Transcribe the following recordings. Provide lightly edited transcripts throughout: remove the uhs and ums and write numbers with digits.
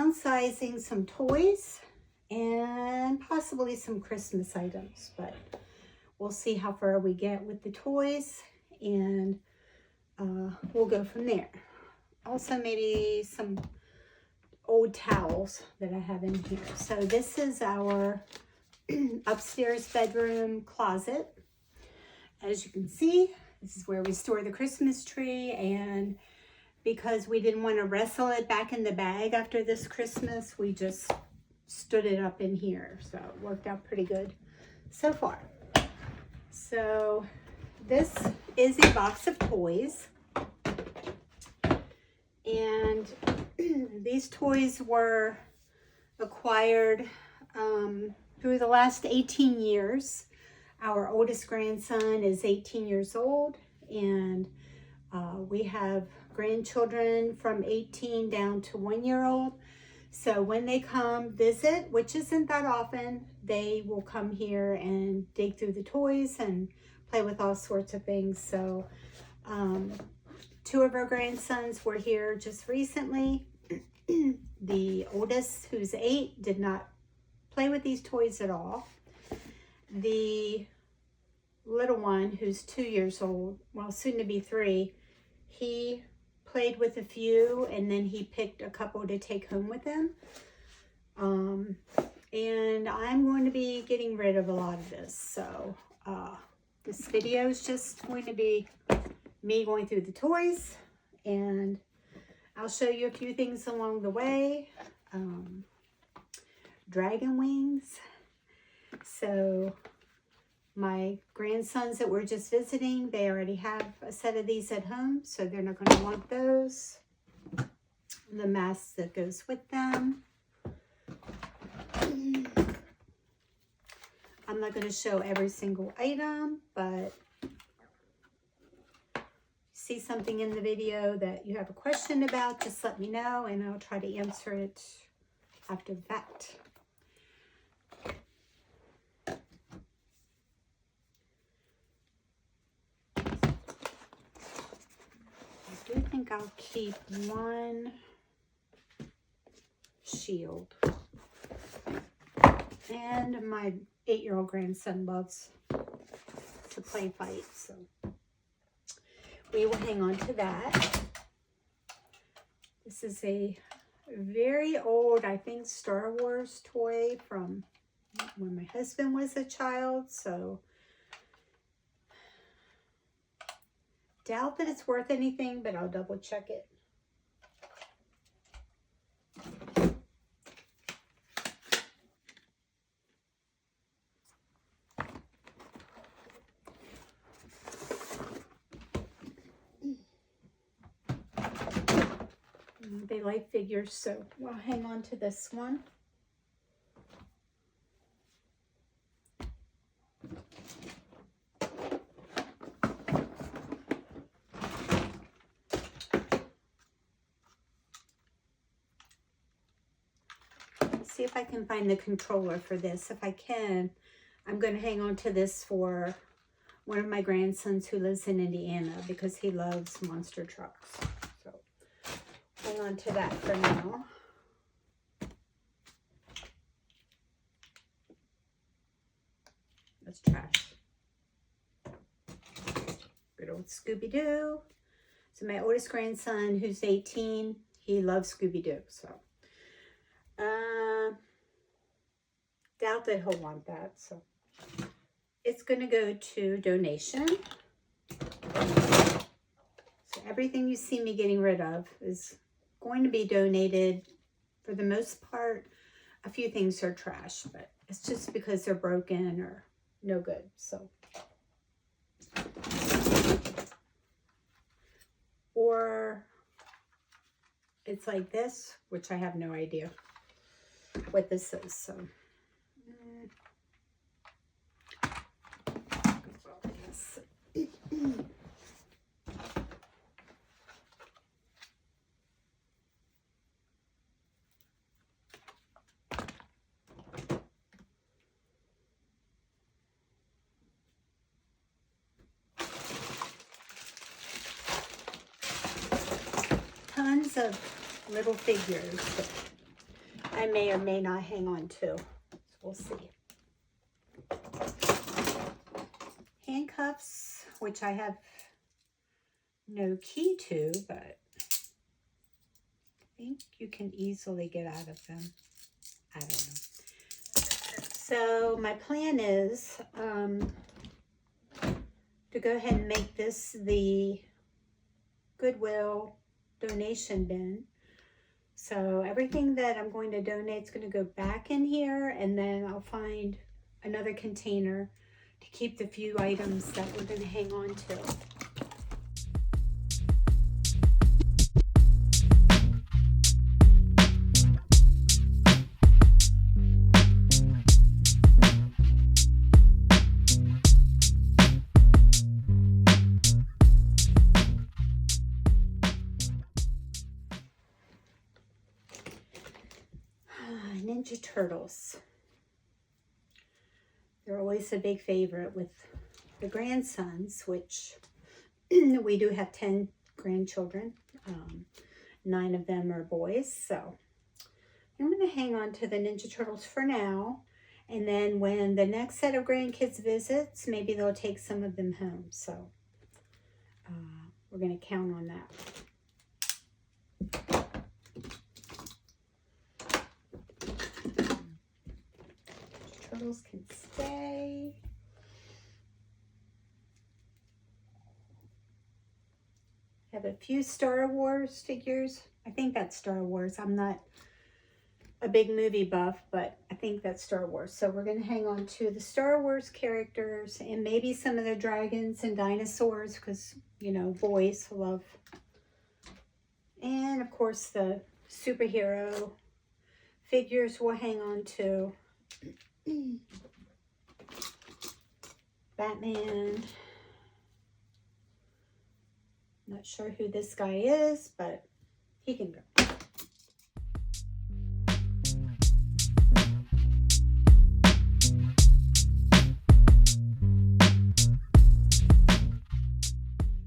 downsizing some toys and possibly some Christmas items, but we'll see how far we get with the toys, and we'll go from there. Also, maybe some old towels that I have in here. So this is our upstairs bedroom closet. As you can see, this is where we store the Christmas tree, and because we didn't want to wrestle it back in the bag after this Christmas, we just stood it up in here. So it worked out pretty good so far. So this is a box of toys, and these toys were acquired through the last 18 years. Our oldest grandson is 18 years old, and we have grandchildren from 18 down to 1 year old. So when they come visit, which isn't that often, they will come here and dig through the toys and play with all sorts of things. So two of our grandsons were here just recently. The oldest, who's 8, did not play with these toys at all. The little one, who's 2 years old, well, soon to be 3, he played with a few, and then he picked a couple to take home with him. And I'm going to be getting rid of a lot of this. So this video is just going to be me going through the toys, and I'll show you a few things along the way. Dragon wings. So my grandsons that we're just visiting, they already have a set of these at home, so they're not going to want those. The mask that goes with them. I'm not going to show every single item, but see something in the video that you have a question about, just let me know and I'll try to answer it after the fact. I do think I'll keep one shield. And my 8-year-old grandson loves to play fight, so we will hang on to that. This is a very old, I think, Star Wars toy from when my husband was a child, so doubt that it's worth anything, but I'll double check it. They like figures, so we'll hang on to this one. See if I can find the controller for this. If I can, I'm going to hang on to this for one of my grandsons who lives in Indiana because he loves monster trucks. So hang on to that for now. That's trash. Good old Scooby-Doo. So my oldest grandson, who's 18, he loves Scooby-Doo. So doubt that he'll want that. So it's going to go to donation. So everything you see me getting rid of is going to be donated. For the most part, a few things are trash, but it's just because they're broken or no good. So, or it's like this, which I have no idea what this is. So tons of little figures. I may or may not hang on to. So we'll see. Handcuffs, which I have no key to, but I think you can easily get out of them. I don't know. So my plan is to go ahead and make this the Goodwill donation bin. So everything that I'm going to donate is going to go back in here, and then I'll find another container to keep the few items that we're going to hang on to. Ninja Turtles. They're always a big favorite with the grandsons, which we do have 10 grandchildren. 9 of them are boys. So I'm going to hang on to the Ninja Turtles for now. And then when the next set of grandkids visits, maybe they'll take some of them home. So we're going to count on that. Turtles can stay. I have a few Star Wars figures. I think that's Star Wars. I'm not a big movie buff, but I think that's Star Wars. So we're going to hang on to the Star Wars characters and maybe some of the dragons and dinosaurs because, you know, boys love. And of course the superhero figures we'll hang on to. Batman. Not sure who this guy is, but he can go.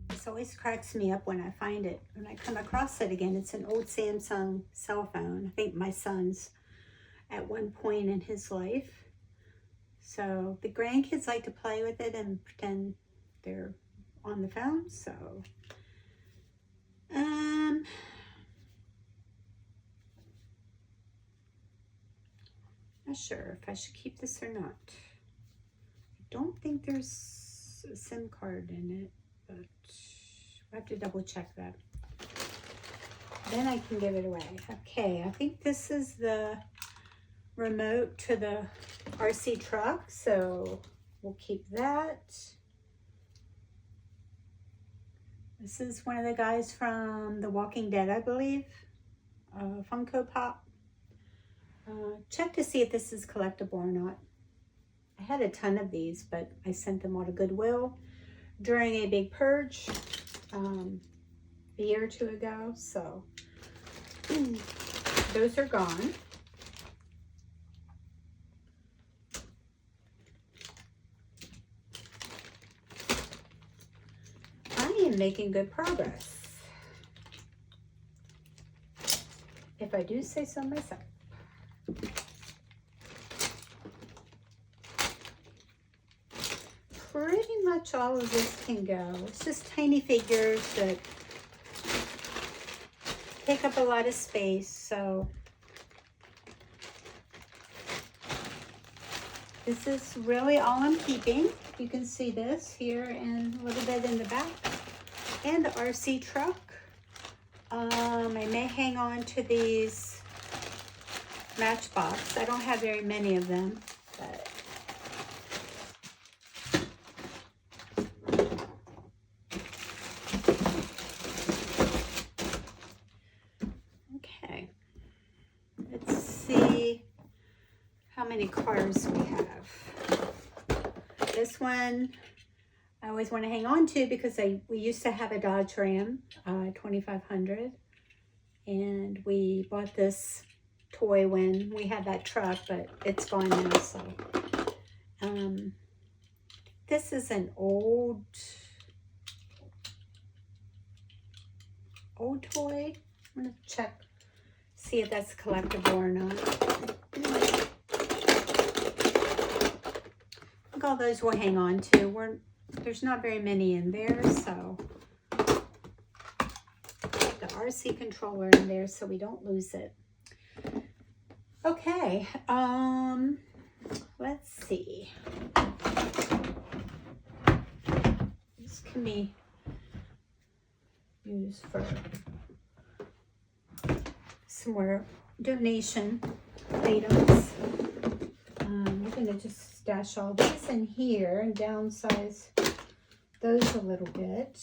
This always cracks me up when I find it, when I come across it again. It's an old Samsung cell phone. I think my son's at one point in his life. So the grandkids like to play with it and pretend they're on the phone. So not sure if I should keep this or not. I don't think there's a SIM card in it, but I have to double check that. Then I can give it away. Okay, I think this is the remote to the RC truck, so we'll keep that. This is one of the guys from The Walking Dead, I believe. Funko Pop. Check to see if this is collectible or not. I had a ton of these, but I sent them all to Goodwill during a big purge a year or two ago, so those are gone. Making good progress, if I do say so myself. Pretty much all of this can go. It's just tiny figures that take up a lot of space, so this is really all I'm keeping. You can see this here and a little bit in the back. And the RC truck. I may hang on to these Matchbox. I don't have very many of them, but okay. Let's see how many cars we have. This one I always want to hang on to because we used to have a Dodge Ram 2500, and we bought this toy when we had that truck, but it's gone now. So this is an old toy. I'm gonna see if that's collectible or not. I think all those we'll hang on to. There's not very many in there, so put the RC controller in there so we don't lose it. Okay, let's see. This can be used for some more donation items. We're gonna just stash all these in here and downsize those a little bit.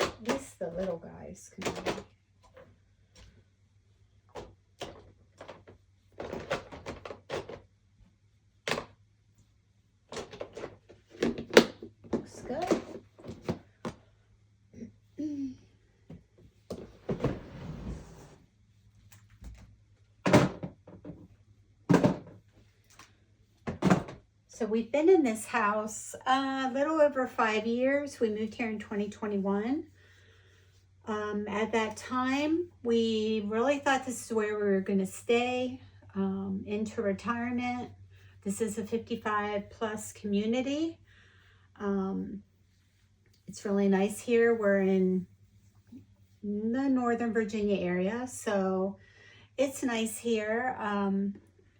At least the little guys can be. Looks good. So we've been in this house a little over 5 years. We moved here in 2021. At that time, we really thought this is where we were going to stay into retirement. This is a 55 plus community. It's really nice here. We're in the Northern Virginia area, so it's nice here.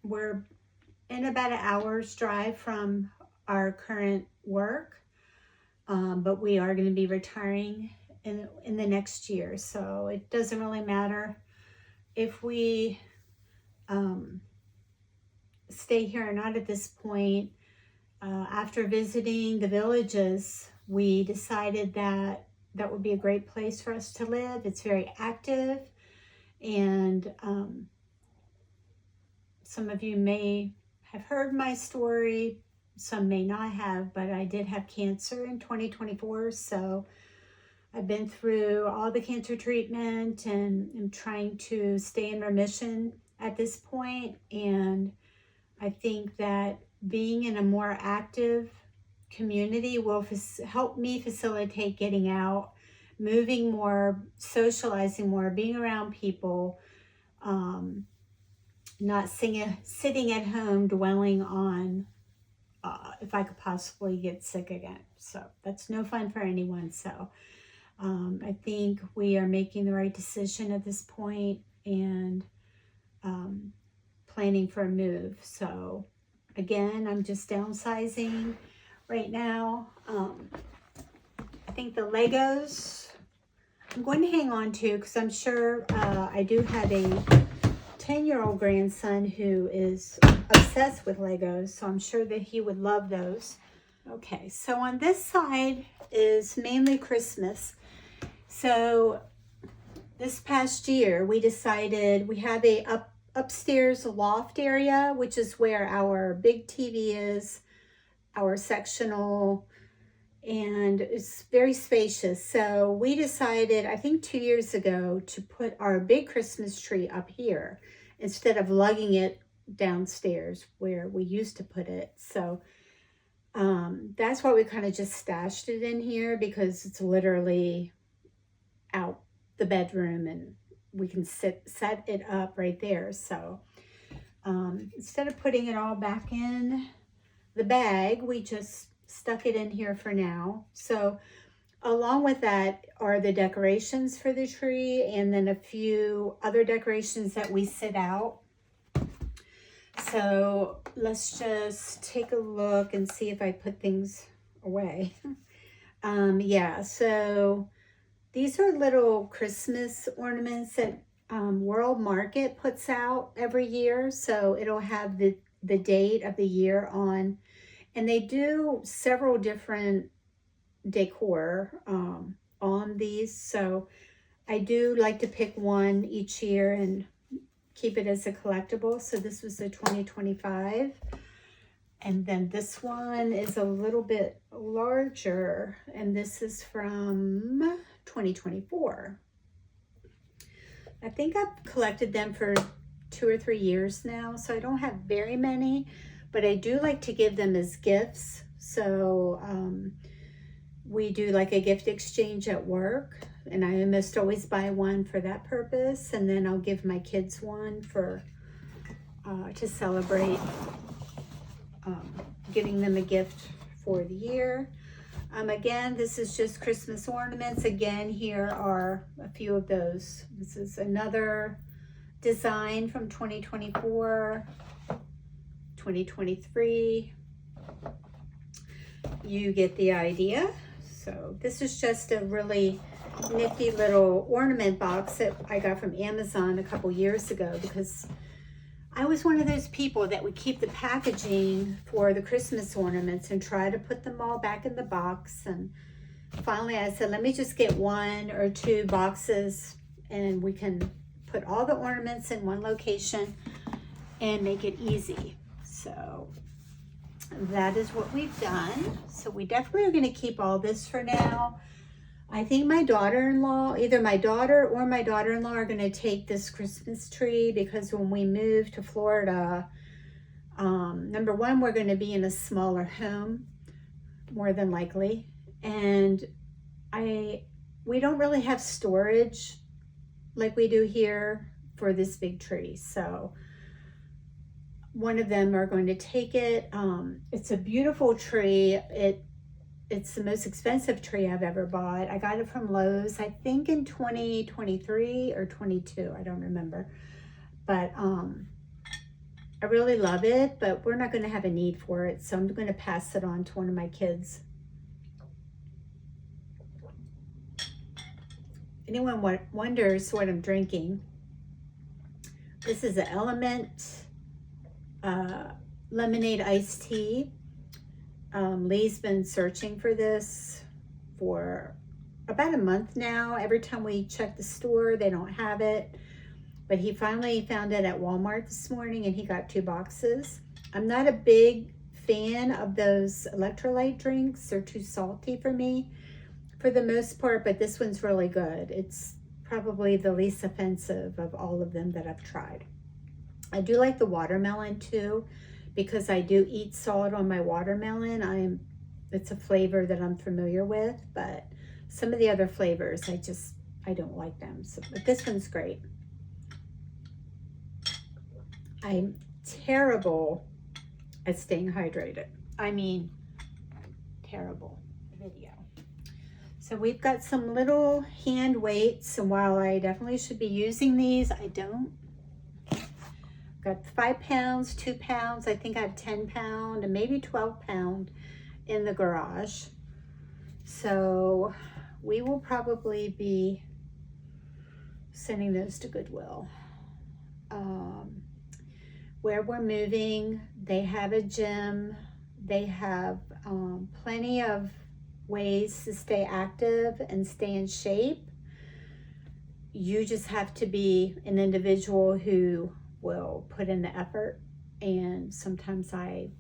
We're in about an hour's drive from our current work, but we are going to be retiring in the next year, so it doesn't really matter if we stay here or not at this point. After visiting the villages, we decided that that would be a great place for us to live. It's very active, and some of you may have heard my story, some may not have, but I did have cancer in 2024, so I've been through all the cancer treatment and I'm trying to stay in remission at this point. And I think that being in a more active community will help me facilitate getting out, moving more, socializing more, being around people, not sitting at home dwelling on if I could possibly get sick again. So that's no fun for anyone. So I think we are making the right decision at this point and planning for a move. So again, I'm just downsizing right now. I think the Legos I'm going to hang on to because I'm sure I do have a 10-year-old grandson who is obsessed with Legos, so I'm sure that he would love those. Okay, so on this side is mainly Christmas. So this past year we decided we have a upstairs loft area, which is where our big TV is, our sectional, and it's very spacious. So we decided, I think 2 years ago, to put our big Christmas tree up here instead of lugging it downstairs where we used to put it. So that's why we kind of just stashed it in here, because it's literally out the bedroom and we can set it up right there. So instead of putting it all back in the bag, we just stuck it in here for now. So along with that are the decorations for the tree, and then a few other decorations that we sit out. So let's just take a look and see if I put things away. Yeah, so these are little Christmas ornaments that World Market puts out every year. So it'll have the date of the year on, and they do several different decor on these. So I do like to pick one each year and keep it as a collectible. So this was the 2025. And then this one is a little bit larger, and this is from 2024. I think I've collected them for 2 or 3 years now, so I don't have very many, but I do like to give them as gifts. So we do like a gift exchange at work, and I almost always buy one for that purpose, and then I'll give my kids one for to celebrate giving them a gift for the year. Again, this is just Christmas ornaments. Again, here are a few of those. This is another design from 2024, 2023. You get the idea. So this is just a really nifty little ornament box that I got from Amazon a couple years ago, because I was one of those people that would keep the packaging for the Christmas ornaments and try to put them all back in the box. And finally I said, let me just get 1 or 2 boxes and we can put all the ornaments in one location and make it easy. So that is what we've done. So we definitely are going to keep all this for now. I think my daughter-in-law, either my daughter or my daughter-in-law are going to take this Christmas tree, because when we move to Florida, number one, we're going to be in a smaller home, more than likely. And we don't really have storage like we do here for this big tree. So one of them are going to take it. It's a beautiful tree. It's the most expensive tree I've ever bought. I got it from Lowe's, I think in 2023 or 22, I don't remember. But I really love it, but we're not going to have a need for it, so I'm going to pass it on to one of my kids. Anyone wonders what I'm drinking, this is an Element lemonade iced tea. Lee's been searching for this for about a month now. Every time we check the store, they don't have it. But he finally found it at Walmart this morning and he got 2 boxes. I'm not a big fan of those electrolyte drinks. They're too salty for me for the most part, but this one's really good. It's probably the least offensive of all of them that I've tried. I do like the watermelon too, because I do eat salt on my watermelon. It's a flavor that I'm familiar with, but some of the other flavors, I don't like them. So, but this one's great. I'm terrible at staying hydrated. I mean, terrible. Video. So we've got some little hand weights, and while I definitely should be using these, I don't. Got 5 pounds, 2 pounds, I think I have 10 pound and maybe 12 pound in the garage. So we will probably be sending those to Goodwill. Where we're moving, they have a gym. They have plenty of ways to stay active and stay in shape. You just have to be an individual who will put in the effort, and sometimes I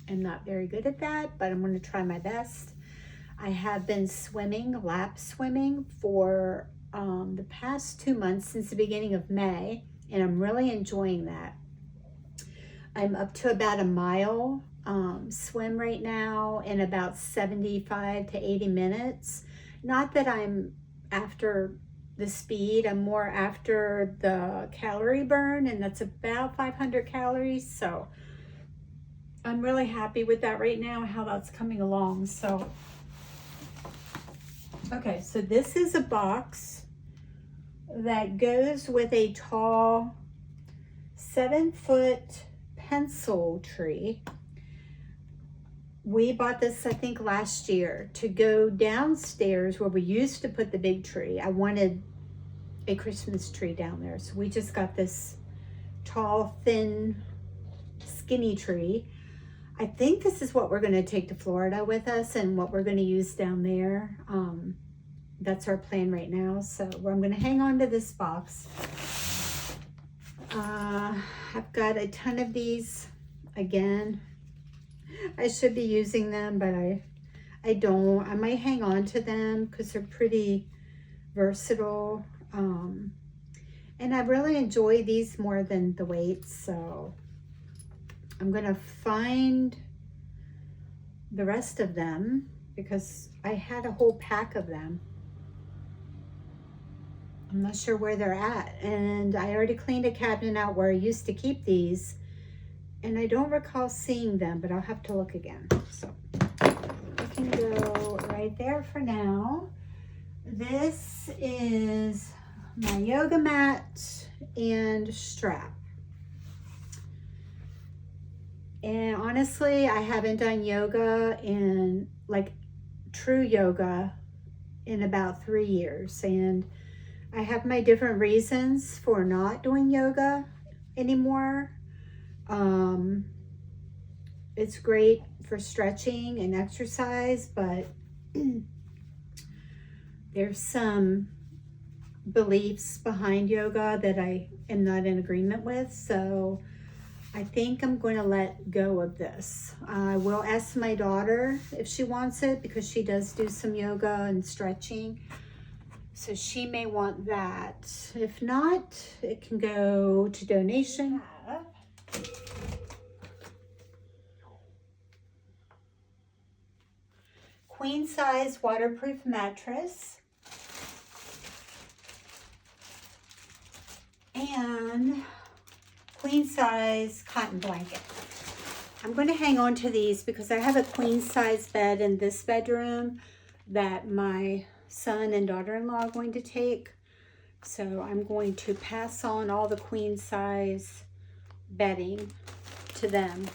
am not very good at that, but I'm going to try my best. I have been swimming, lap swimming for the past 2 months since the beginning of May, and I'm really enjoying that. I'm up to about a mile swim right now in about 75 to 80 minutes. Not that I'm after the speed, I'm more after the calorie burn, and that's about 500 calories. So I'm really happy with that right now, how that's coming along. So okay, so this is a box that goes with a tall 7-foot pencil tree. We bought this, I think, last year to go downstairs where we used to put the big tree. I wanted a Christmas tree down there. So we just got this tall, thin, skinny tree. I think this is what we're going to take to Florida with us and what we're going to use down there. That's our plan right now. So I'm going to hang on to this box. I've got a ton of these. Again, I should be using them, but I don't. I might hang on to them because they're pretty versatile. And I really enjoy these more than the weights. So I'm going to find the rest of them because I had a whole pack of them. I'm not sure where they're at. And I already cleaned a cabinet out where I used to keep these. And I don't recall seeing them, but I'll have to look again. So I can go right there for now. This is my yoga mat and strap. And honestly, I haven't done yoga in, like, true yoga in about 3 years. And I have my different reasons for not doing yoga anymore. It's great for stretching and exercise, but there's some beliefs behind yoga that I am not in agreement with. So I think I'm going to let go of this. I will ask my daughter if she wants it, because she does do some yoga and stretching. So she may want that. If not, it can go to donation. Queen size waterproof mattress. And queen size cotton blanket. I'm going to hang on to these because I have a queen size bed in this bedroom that my son and daughter-in-law are going to take. So I'm going to pass on all the queen size bedding to them.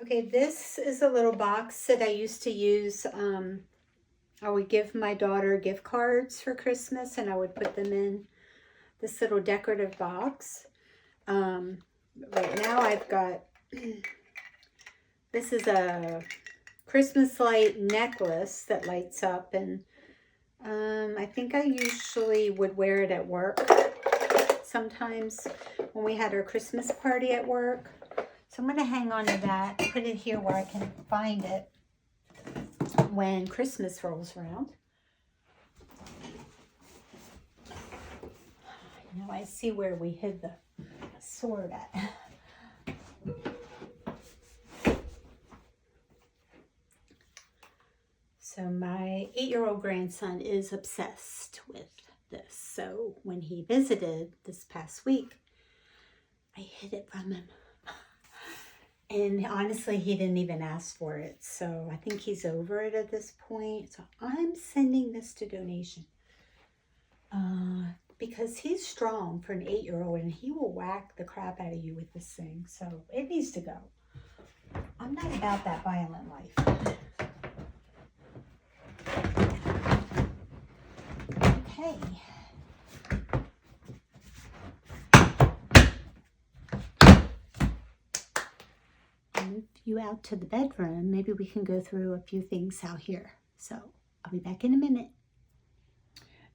Okay, this is a little box that I used to use. I would give my daughter gift cards for Christmas, and I would put them in this little decorative box. Right now I've got, this is a Christmas light necklace that lights up, and I think I usually would wear it at work sometimes when we had our Christmas party at work. So I'm going to hang on to that, put it here where I can find it when Christmas rolls around. Now I see where we hid the sword at. So my 8-year-old grandson is obsessed with this. So when he visited this past week, I hid it from him. And honestly, he didn't even ask for it. So I think he's over it at this point. So I'm sending this to donation. Because he's strong for an 8-year-old, and he will whack the crap out of you with this thing. So it needs to go. I'm not about that violent life. Okay. Move you out to the bedroom. Maybe we can go through a few things out here. So I'll be back in a minute.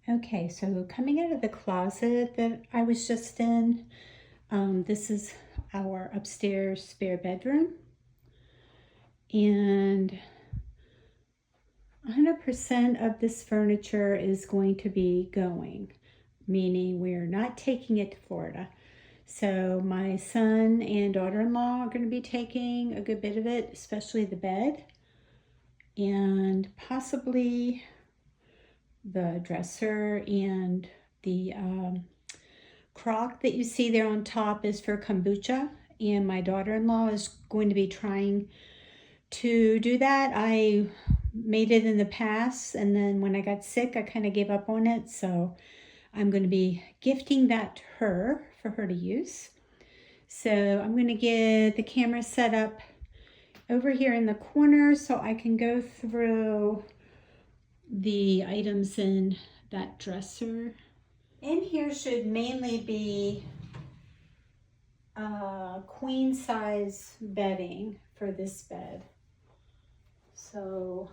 Okay, so coming out of the closet that I was just in, this is our upstairs spare bedroom. And 100% of this furniture is going to be going, meaning we're not taking it to Florida. So my son and daughter-in-law are going to be taking a good bit of it, especially the bed, and possibly the dresser, and the crock that you see there on top is for kombucha, and my daughter-in-law is going to be trying to do that. I made it in the past, and then when I got sick, I kind of gave up on it. So I'm going to be gifting that to her for her to use. So I'm going to get the camera set up over here in the corner so I can go through the items in that dresser. In here should mainly be queen size bedding for this bed. So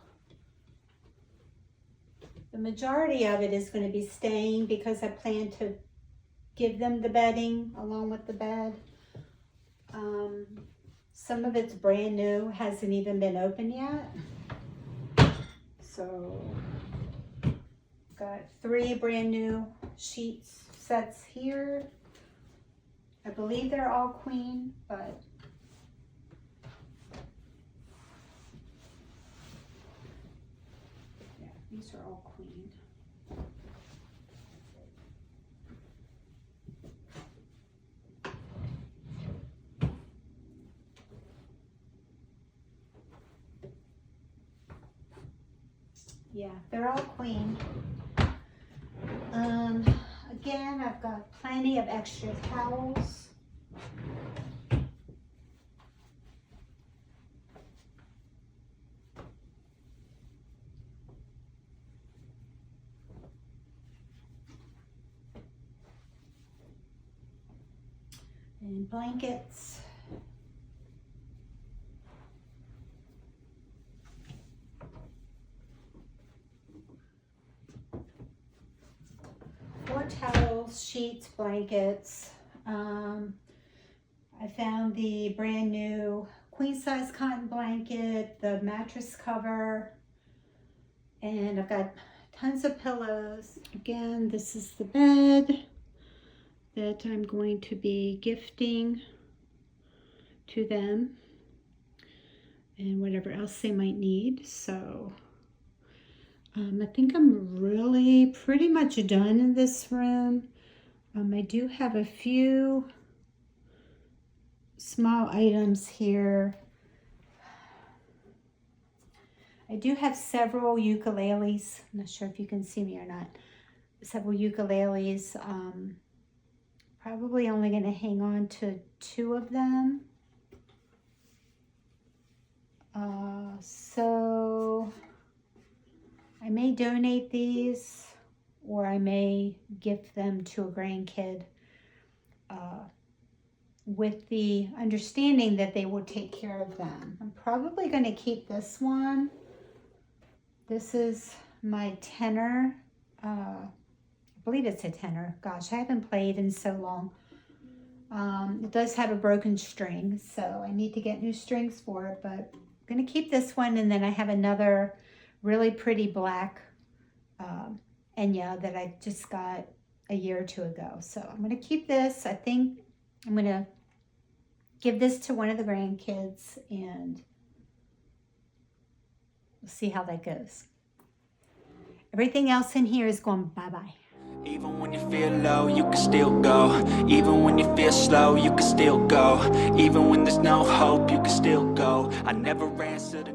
the majority of it is going to be staying because I plan to give them the bedding along with the bed. Some of it's brand new, hasn't even been opened yet. So got 3 brand new sheets sets here. I believe they're all queen, but Yeah, they're all clean. Again, I've got plenty of extra towels. And blankets. More towels, sheets, blankets. I found the brand new queen size cotton blanket, the mattress cover, and I've got tons of pillows. Again, this is the bed that I'm going to be gifting to them and whatever else they might need. So I think I'm really pretty much done in this room. I do have a few small items here. I do have several ukuleles. I'm not sure if you can see me or not. Several ukuleles. Probably only going to hang on to 2 of them. So I may donate these, or I may gift them to a grandkid with the understanding that they will take care of them. I'm probably going to keep this one. This is my tenor. I believe it's a tenor. Gosh, I haven't played in so long. It does have a broken string, so I need to get new strings for it, but I'm going to keep this one, and then I have another really pretty black Enya that I just got a year or 2 ago. So I'm going to keep this. I think I'm going to give this to one of the grandkids, and we'll see how that goes. Everything else in here is going bye-bye. Even when you feel low, you can still go. Even when you feel slow, you can still go. Even when there's no hope, you can still go. I never answer to